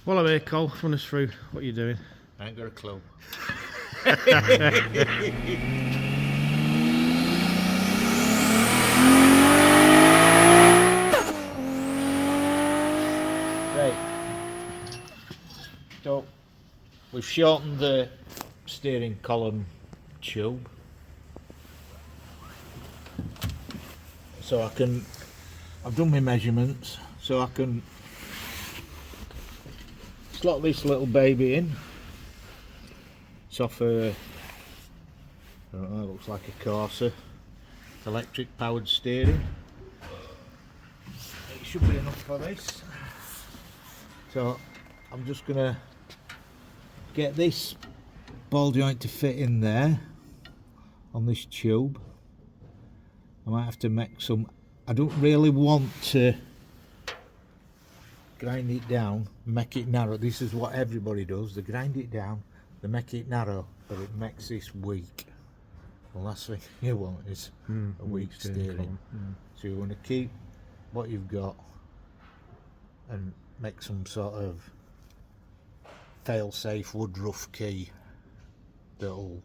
Well, I'm here, Cole. Run us through what you're doing. I ain't got a clue. Right. So we've shortened the steering column tube so I've done my measurements so I can slot this little baby in. It's off a, I don't know, it looks like a Corsa. Electric powered steering. It should be enough for this. So I'm just gonna get this ball joint to fit in there on this tube. I might have to make some, I don't really want to grind it down, make it narrow. This is what everybody does, they grind it down, they make it narrow, but it makes this weak. The last thing you want is a weak steering. So you want to keep what you've got and make some sort of fail-safe woodruff key that'll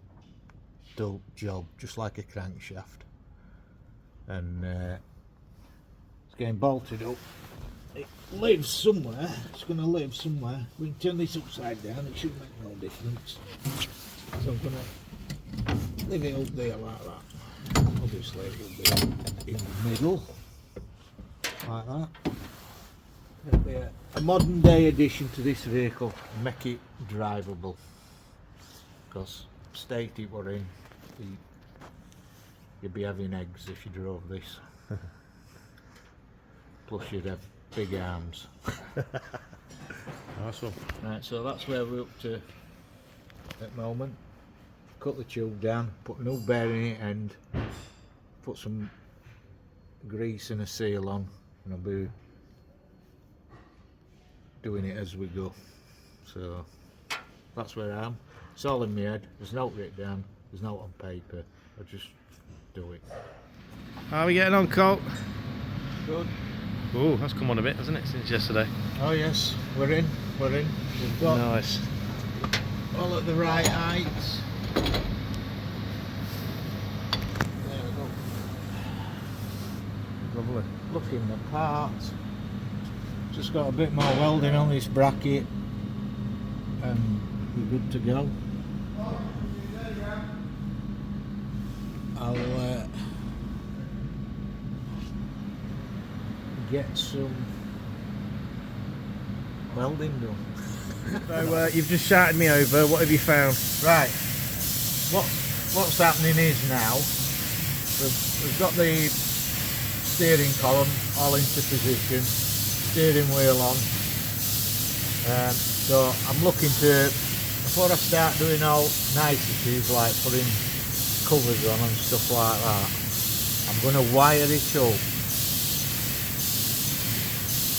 do job just like a crankshaft. And it's getting bolted up. It lives somewhere, it's going to live somewhere. We can turn this upside down, it should make no difference. So I'm going to leave it up there like that. Obviously it will be in the middle, like that. It'll be a modern day addition to this vehicle, make it drivable. Because state it were in, you'd be having eggs if you drove this. Plus you'd have big arms. Awesome. Right, so that's where we're up to at the moment. Cut the tube down, put a new bearing end, put some grease and a seal on, and I'll be doing it as we go. So that's where I am. It's all in my head, there's no written down, there's no on paper, I just do it. How are we getting on, Cole? Good. Oh, that's come on a bit, hasn't it, since yesterday? Oh yes, we're in. We've got Nice. all at the right heights. There we go. Lovely. Looking the part. Just got a bit more welding on this bracket and we're good to go. I'll get some welding done. So you've just shouted me over. What have you found? Right. What's happening is now we've got the steering column all into position, steering wheel on. So I'm looking to, before I start doing all niceties like putting covers on and stuff like that, I'm going to wire it up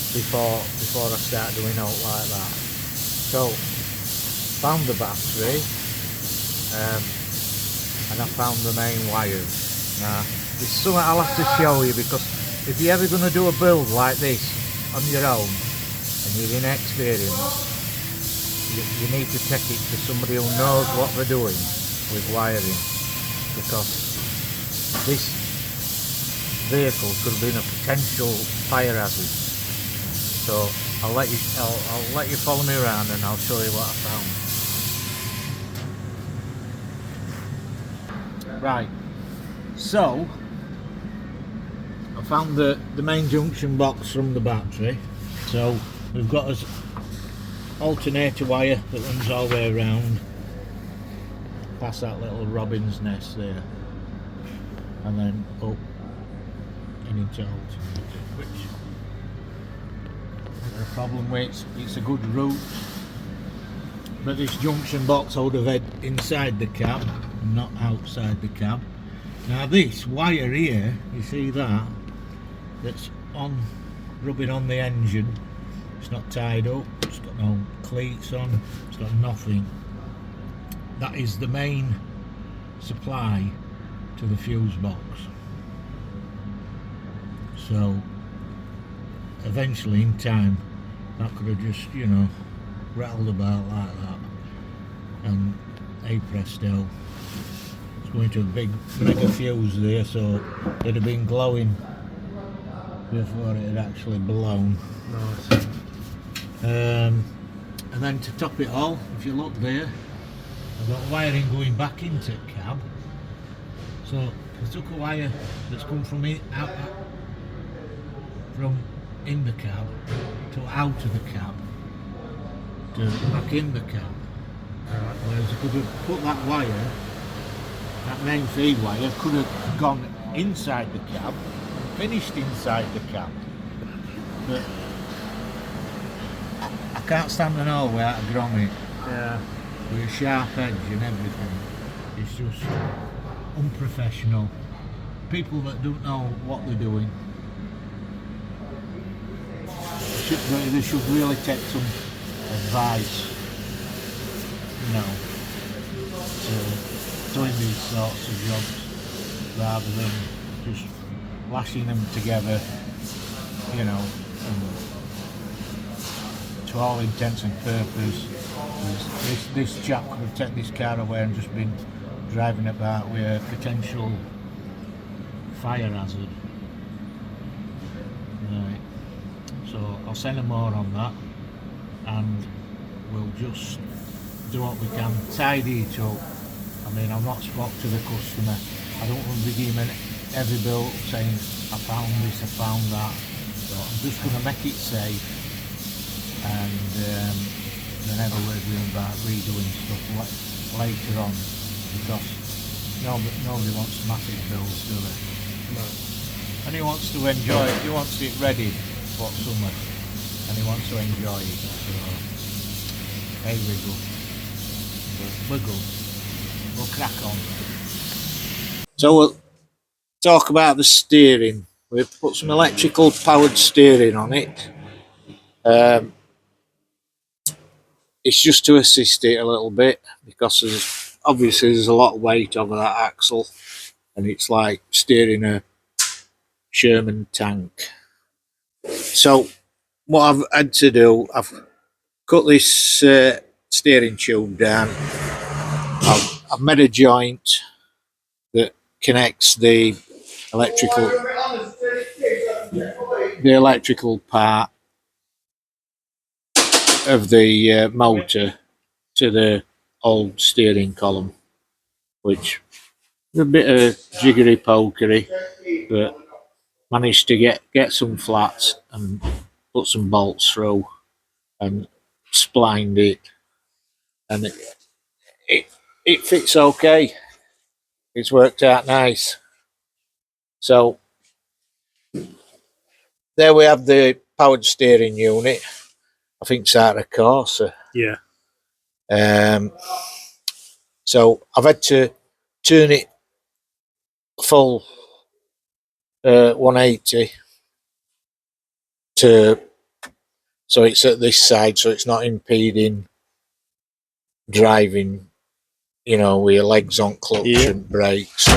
before I start doing out like that. So found the battery and I found the main wires. Now it's something I'll have to show you, because if you're ever going to do a build like this on your own and you're inexperienced, you need to take it to somebody who knows what they're doing with wiring, because this vehicle could have been a potential fire hazard. So I'll let you follow me around and I'll show you what I found. Right, so I found the main junction box from the battery. So we've got an alternator wire that runs all the way around past that little robin's nest there, and then up and into alternator, which isn't a problem with. It's a good route, but this junction box I would have had inside the cab, not outside the cab. Now this wire here, you see that, that's on, rubbing on the engine, it's not tied up, it's got no cleats on, it's got nothing. That is the main supply to the fuse box. So eventually in time that could have just, you know, rattled about like that, and hey presto, it's going to a big mega fuse there, so it'd have been glowing before it had actually blown. Nice. And then to top it all, if you look there, I've got wiring going back into the cab. So I took a wire that's come from from in the cab to out of the cab to back in the cab. Right. Whereas I could have put that wire, that main feed wire, could have gone inside the cab and finished inside the cab. But I can't stand an all without a grommet. Yeah. With a sharp edge and everything. It's just unprofessional. People that don't know what they're doing. They should really take some advice, you know, to doing these sorts of jobs rather than just lashing them together, you know, and to all intents and purposes. This chap could have taken this car away and just been driving about with a potential fire hazard. Right. So I'll send them more on that, and we'll just do what we can, tidy it up. I mean, I've not spoke to the customer. I don't want to be giving him every bill saying I found this, I found that. So I'm just going to make it safe, and then have a word with him about redoing stuff later on, because nobody wants massive bills, do they? No. And he wants to enjoy it. He wants it ready for summer, and he wants to enjoy it. So, hey, we're good. We'll crack on. So we'll talk about the steering. We've put some electrical powered steering on it. It's just to assist it a little bit, because there's a lot of weight over that axle, and it's like steering a Sherman tank. So what I've had to do, I've cut this steering tube down. I've made a joint that connects the electrical part of the motor to the old steering column, which is a bit of jiggery pokery, but managed to get some flats and put some bolts through and splined it, and it fits okay. It's worked out nice. So there we have the powered steering unit. I think it's out of Corsa. Yeah. So I've had to turn it full 180 so it's at this side, so it's not impeding driving, you know, with your legs on clutch and brakes.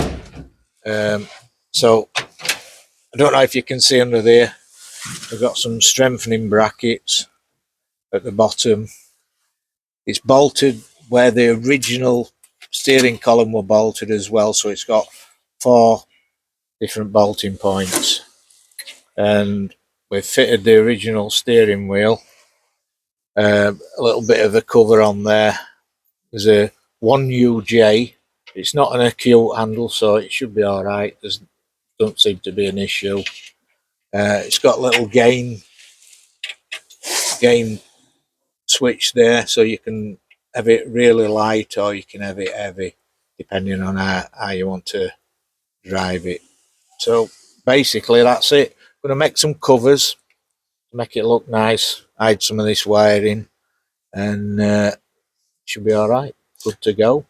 So I don't know if you can see under there, I've got some strengthening brackets at the bottom. It's bolted where the original steering column were bolted as well, so it's got 4 different bolting points, and we've fitted the original steering wheel, a little bit of a cover on there. There's a 1UJ. It's not an acute handle, so it should be all right. Don't seem to be an issue. It's got a little gain switch there, so you can have it really light or you can have it heavy, depending on how you want to drive it. So basically that's it. I'm going to make some covers to make it look nice, hide some of this wiring, and it should be all right. Good to go.